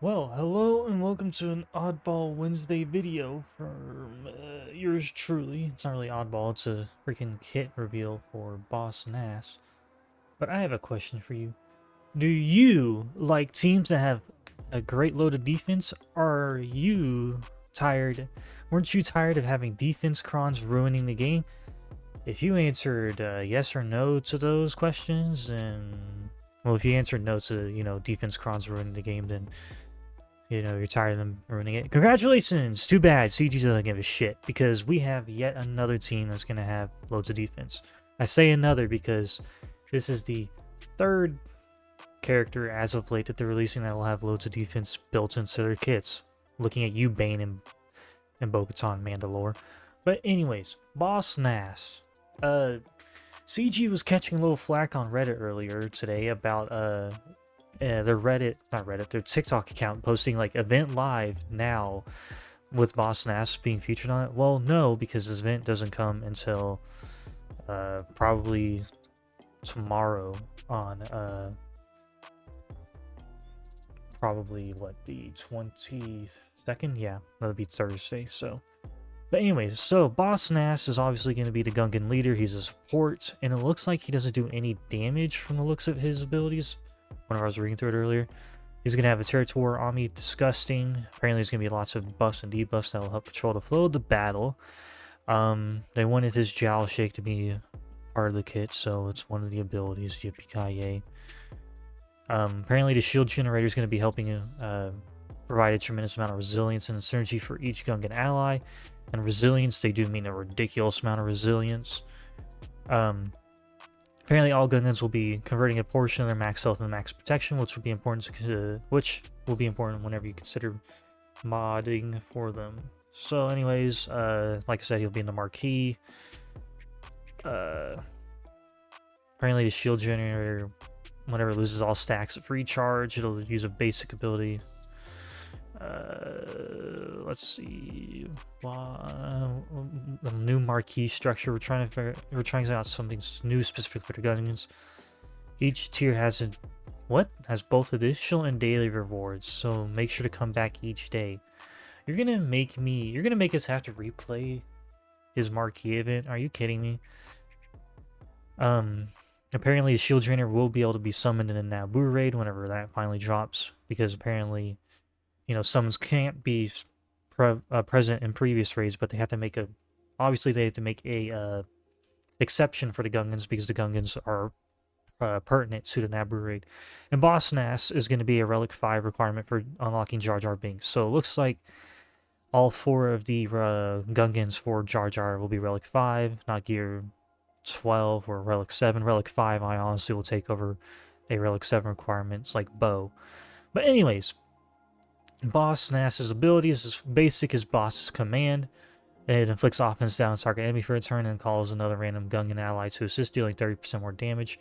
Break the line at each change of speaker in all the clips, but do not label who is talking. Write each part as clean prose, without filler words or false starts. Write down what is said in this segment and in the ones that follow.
Well, hello and welcome to an Oddball Wednesday video from yours truly. It's not really oddball, it's a freaking kit reveal for Boss Nass. But I have a question for you. Do you like teams that have a great load of defense? Are you tired? Weren't you tired of having defense crons ruining the game? If you answered yes or no to those questions, and well, if you answered no to, defense crons ruining the game, then you're tired of them ruining it. Congratulations! Too bad. CG doesn't give a shit because we have yet another team that's going to have loads of defense. I say another because this is the third character as of late that they're releasing that will have loads of defense built into their kits. Looking at you, Bane and Bo-Katan Mandalore. But anyways, Boss Nass. CG was catching a little flack on Reddit earlier today about their TikTok account posting like event live now with Boss Nass being featured on it. Well, no, because this event doesn't come until probably tomorrow on probably what, the 22nd? Yeah, that'll be Thursday. So, but anyways, so Boss Nass is obviously going to be the Gungan leader. He's a support, and it looks like he doesn't do any damage from the looks of his abilities. Whenever I was reading through it earlier, he's going to have a Territor Army, disgusting. Apparently, there's going to be lots of buffs and debuffs that will help control the flow of the battle. They wanted his Jowl Shake to be part of the kit, so it's one of the abilities. Yippee-ki-yay. Apparently, the shield generator is going to be helping provide a tremendous amount of resilience and synergy for each Gungan ally. And resilience, they do mean a ridiculous amount of resilience. Apparently, all Gungans will be converting a portion of their max health into max protection, which will be important whenever you consider modding for them. So, anyways, like I said, he'll be in the marquee. Apparently, the shield generator, whenever it loses all stacks of recharge, it'll use a basic ability. Let's see. The new marquee structure. We're trying to figure out something new specific for the Gungans. Each tier has both additional and daily rewards. So make sure to come back each day. You're gonna make us have to replay his marquee event. Are you kidding me? Apparently the shield trainer will be able to be summoned in a Naboo raid whenever that finally drops, because apparently, summons can't be present in previous raids, but they have to make a exception for the Gungans, because the Gungans are pertinent to the Naboo raid. And Boss Nass is going to be a Relic 5 requirement for unlocking Jar Jar Binks. So it looks like all 4 of the Gungans for Jar Jar will be Relic 5, not Gear 12 or Relic 7. Relic 5, I honestly will take over a Relic 7 requirements like Bo. But anyways, Boss Nass's ability is as basic as Boss's command. It inflicts offense down target enemy for a turn and calls another random Gungan ally to assist, dealing 30% more damage.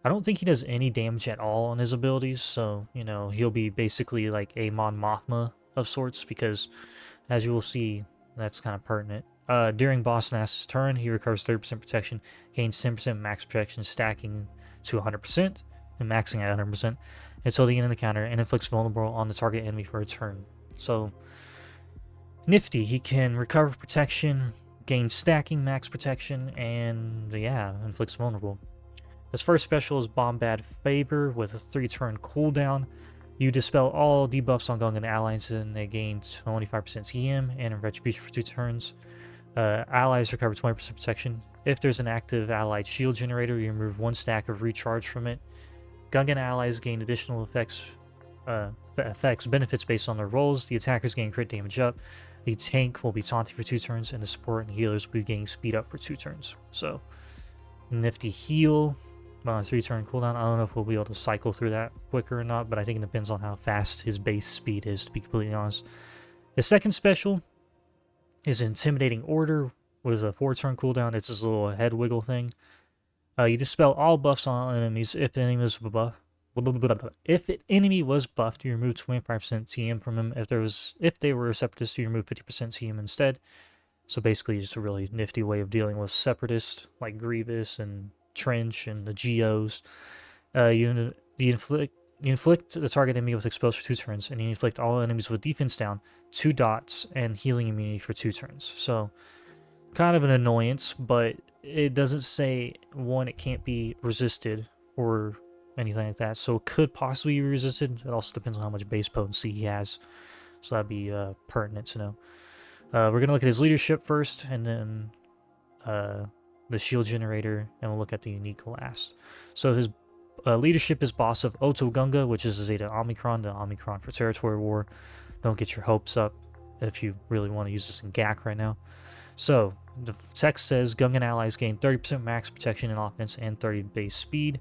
I don't think he does any damage at all on his abilities, so, he'll be basically like a Mon Mothma of sorts, because, as you will see, that's kind of pertinent. During Boss Nass's turn, he recovers 30% protection, gains 10% max protection, stacking to 100%, and maxing at 100%, until the end of the counter, and inflicts vulnerable on the target enemy for a turn. So, nifty. He can recover protection, gain stacking max protection, and yeah, inflicts vulnerable. His first special is Bombad Favor with a 3-turn cooldown. You dispel all debuffs on Gungan allies, and they gain 25% TM and Retribution for 2 turns. Allies recover 20% protection. If there's an active allied shield generator, you remove 1 stack of recharge from it. Gungan allies gain additional benefits based on their rolls. The attackers gain crit damage up. The tank will be taunting for 2 turns, and the support and healers will be getting speed up for 2 turns. So, nifty heal on a 3-turn cooldown. I don't know if we'll be able to cycle through that quicker or not, but I think it depends on how fast his base speed is, to be completely honest. The second special is Intimidating Order with a 4-turn cooldown. It's this little head wiggle thing. You dispel all buffs on all enemies. If an enemy was buffed, you remove 25% TM from him. If they were a separatist, you remove 50% TM instead. So basically, just a really nifty way of dealing with separatists like Grievous and Trench and the Geos. You inflict the target enemy with exposed for 2 turns, and you inflict all enemies with defense down 2 dots and healing immunity for 2 turns. So, kind of an annoyance, but it doesn't say, one, it can't be resisted or anything like that. So, it could possibly be resisted. It also depends on how much base potency he has. So, that'd be pertinent to know. We're going to look at his leadership first, and then the shield generator, and we'll look at the unique last. So, his leadership is boss of Gunga, which is Zeta Omicron, the Omicron for Territory War. Don't get your hopes up if you really want to use this in GAC right now. So, the text says Gungan allies gain 30% max protection in offense and 30 base speed.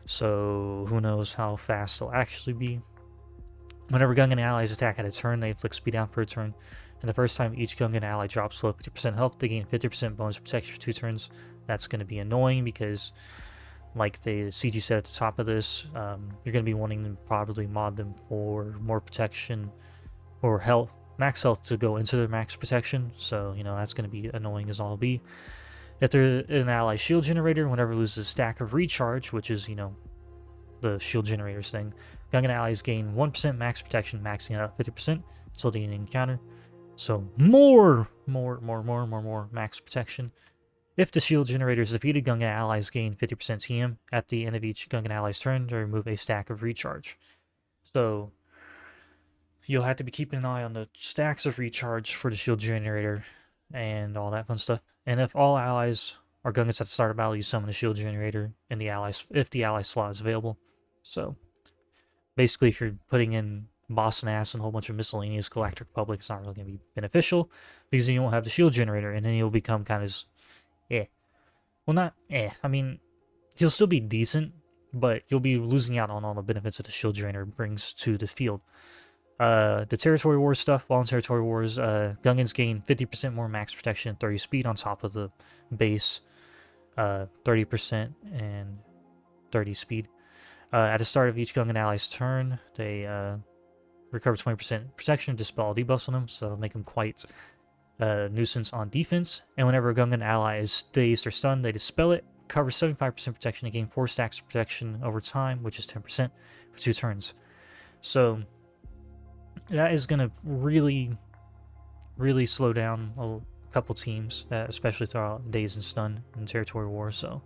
So, who knows how fast they'll actually be. Whenever Gungan allies attack at a turn, they inflict speed down for a turn. And the first time each Gungan ally drops below 50% health, they gain 50% bonus protection for 2 turns. That's going to be annoying because, like the CG said at the top of this, you're going to be wanting to probably mod them for more protection or health, max health to go into their max protection. So, that's going to be annoying as all be. If they're an ally shield generator, whenever it loses a stack of recharge, which is, the shield generators thing, Gungan allies gain 1% max protection, maxing out 50% until the end encounter. So, more max protection. If the shield generator is defeated, Gungan allies gain 50% TM at the end of each Gungan ally's turn to remove a stack of recharge. So, you'll have to be keeping an eye on the stacks of recharge for the shield generator and all that fun stuff. And if all allies are Gungans at the start of battle, you summon a shield generator in the if the ally slot is available. So, basically, if you're putting in Boss Nass and a whole bunch of miscellaneous Galactic Republic, it's not really going to be beneficial because then you won't have the shield generator, and then you'll become kind of well, not I mean, he'll still be decent, but you'll be losing out on all the benefits that the shield generator brings to the field. The Territory Wars stuff, while in Territory Wars, Gungans gain 50% more max protection and 30 speed on top of the base 30% and 30 speed. At the start of each Gungan ally's turn, they recover 20% protection, dispel all debuffs on them, so that'll make them quite nuisance on defense. And whenever a Gungan ally is dazed or stunned, they dispel it, cover 75% protection, and gain 4 stacks of protection over time, which is 10% for 2 turns. So that is going to really slow down a couple teams, especially throughout Daze and Stun in Territory War, so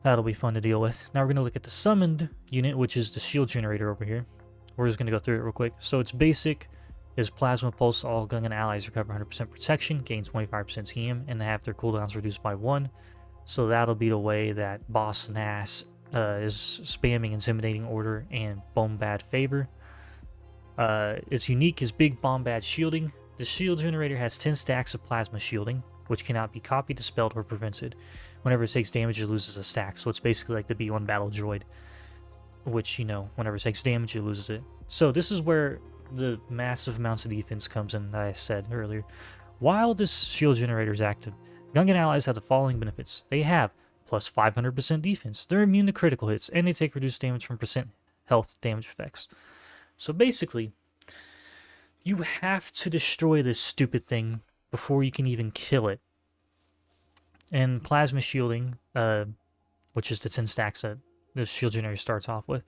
that'll be fun to deal with. Now we're going to look at the summoned unit, which is the shield generator over here. We're just going to go through it real quick. So it's basic is Plasma Pulse. All Gungan allies recover 100% protection, gain 25% TM, and they have their cooldowns reduced by 1. So that'll be the way that Boss Nass is spamming Intimidating Order and Bombad Favor. Its unique is Big Bombad Shielding. The shield generator has 10 stacks of Plasma Shielding, which cannot be copied, dispelled, or prevented. Whenever it takes damage, it loses a stack. So it's basically like the B1 Battle Droid, which, whenever it takes damage, it loses it. So this is where the massive amounts of defense comes in that I said earlier. While this shield generator is active, Gungan allies have the following benefits. They have plus 500% defense, they're immune to critical hits, and they take reduced damage from percent health damage effects. So basically, you have to destroy this stupid thing before you can even kill it. And Plasma Shielding, which is the 10 stacks that this shield generator starts off with,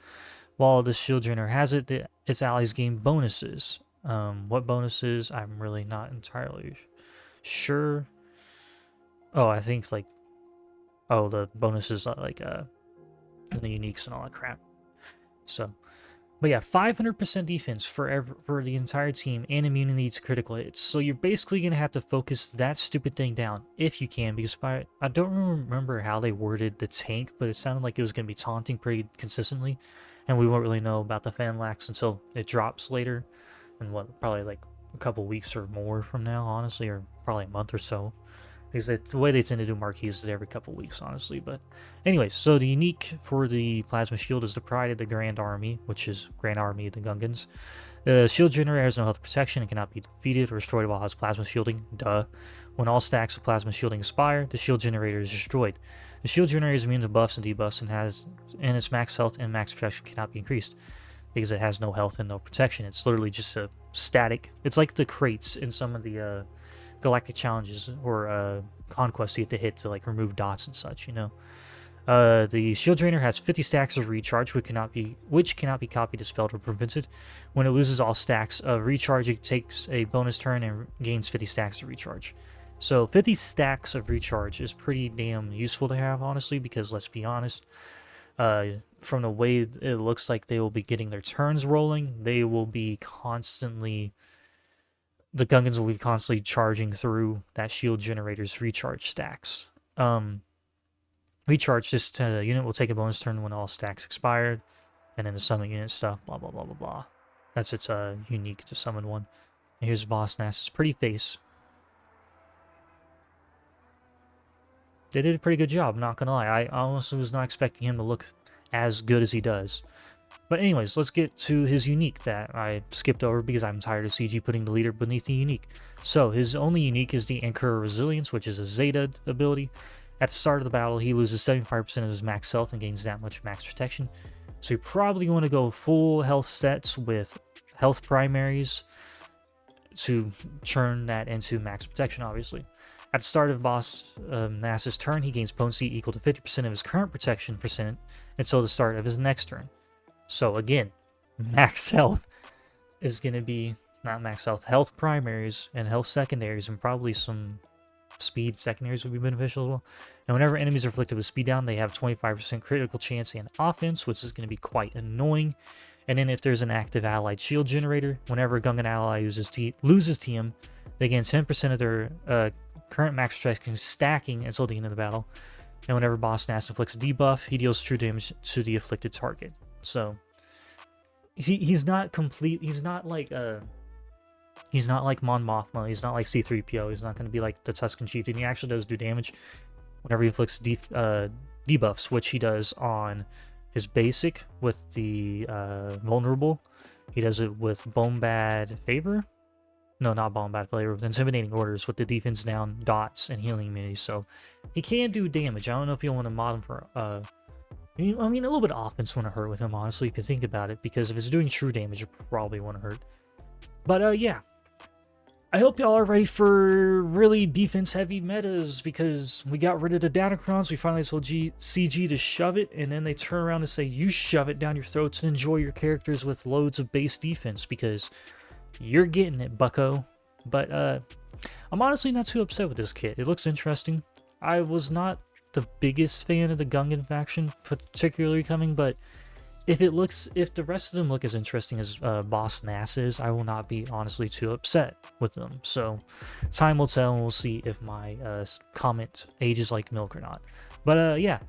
while this shield generator has it, its allies gain bonuses. What bonuses? I'm really not entirely sure. Oh, I think the bonuses like the uniques and all that crap. So, but yeah, 500% defense for the entire team and immunity to critical hits. So you're basically gonna have to focus that stupid thing down if you can, because I don't remember how they worded the tank, but it sounded like it was gonna be taunting pretty consistently. And we won't really know about the Fanlax until it drops later, and probably like a couple weeks or more from now, honestly, or probably a month or so. Because the way they tend to do marquees is every couple weeks, honestly. But anyways, so the unique for the Plasma Shield is the Pride of the Grand Army, which is Grand Army of the Gungans. The shield generator has no health protection and cannot be defeated or destroyed while it has Plasma Shielding. Duh. When all stacks of Plasma Shielding expire, the shield generator is destroyed. The shield generator is immune to buffs and debuffs and its max health and max protection cannot be increased because it has no health and no protection. It's literally just a static. It's like the crates in some of the Galactic challenges or conquests you have to hit to like remove dots and such, The shield drainer has 50 stacks of recharge, which cannot be copied, dispelled, or prevented. When it loses all stacks of recharge, it takes a bonus turn and gains 50 stacks of recharge. So 50 stacks of recharge is pretty damn useful to have, honestly, because let's be honest, from the way it looks like they will be getting their turns rolling, they will be constantly, the Gungans will be constantly charging through that shield generator's recharge stacks. Recharge, this unit will take a bonus turn when all stacks expired, and then the summon unit stuff, blah blah blah blah blah. That's its unique to summon one. And here's Boss Nass's pretty face. They did a pretty good job, not gonna lie. I honestly was not expecting him to look as good as he does. But anyways, let's get to his unique that I skipped over because I'm tired of CG putting the leader beneath the unique. So his only unique is the Anchor of Resilience, which is a Zeta ability. At the start of the battle, he loses 75% of his max health and gains that much max protection. So you probably want to go full health sets with health primaries to turn that into max protection, obviously. At the start of Boss Nass's turn, he gains potency equal to 50% of his current protection percent until the start of his next turn. So again, max health is going to be, not max health, health primaries and health secondaries, and probably some speed secondaries would be beneficial as well. And whenever enemies are afflicted with speed down, they have 25% critical chance and offense, which is going to be quite annoying. And then if there's an active allied shield generator, whenever a Gungan ally loses TM, they gain 10% of their current max protection stacking until the end of the battle. And whenever Boss Nass inflicts a debuff, he deals true damage to the afflicted target. So he's not complete. He's not like Mon Mothma. He's not like C-3PO. He's not going to be like the Tusken Chieftain. He actually does do damage whenever he inflicts debuffs, which he does on his basic with the vulnerable. He does it with Bombad Favor. No, not Bombad Favor. With Intimidating Orders, with the defense down, dots, and healing immunity. So he can do damage. I don't know if you want to mod him for... I mean, a little bit of offense wouldn't hurt with him, honestly, if you think about it. Because if it's doing true damage, it probably wouldn't hurt. But, yeah. I hope y'all are ready for really defense-heavy metas, because we got rid of the Datacrons, we finally told CG to shove it, and then they turn around and say, you shove it down your throats and enjoy your characters with loads of base defense, because you're getting it, bucko. But I'm honestly not too upset with this kit. It looks interesting. I was not the biggest fan of the Gungan faction, particularly coming, but if the rest of them look as interesting as Boss Nass is, I will not be honestly too upset with them. So time will tell, and we'll see if my comment ages like milk or not. But yeah,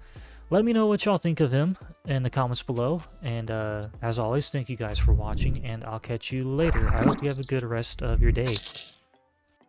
let me know what y'all think of him in the comments below. And as always, thank you guys for watching, and I'll catch you later. I hope you have a good rest of your day.